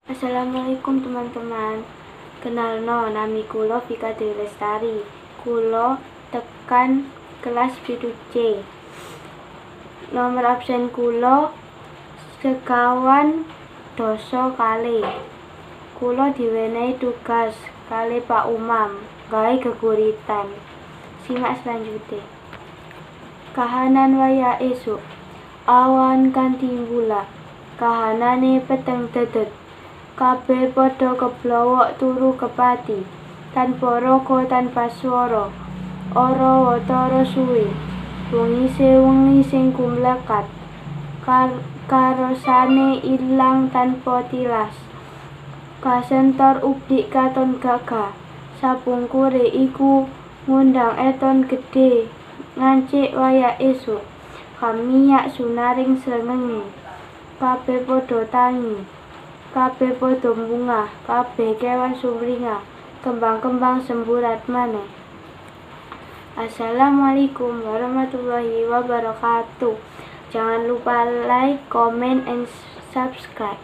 Assalamualaikum teman-teman. Kenalno nami kula Vika Dewi Lestari. Kula tekan kelas 7C. Nomor absen kula 51-2. Kula diwenehi tugas kali Pak Umam gawe geguritan. Simak selanjutnya. Kahanan wayah esuk. Awan kanthi mbula. Kahanane peteng dedet. Kabeh padha keblowok turu kepati, tanpa raga tanpa swara, ora watara suwe, wengi sing kumlekat, karosane ilang tanpa tilas, kasentor ubdik katon gagah, sapungkure iku ngundang eton gedhe ngancik wayah esuk, kamiyak sunaring srengenge, kabeh padha tangi. Kabeh padha bungah, kabeh kewan sumringah, kembang-kembang semburat maneh. Assalamualaikum warahmatullahi wabarakatuh. Jangan lupa like, comment, and subscribe.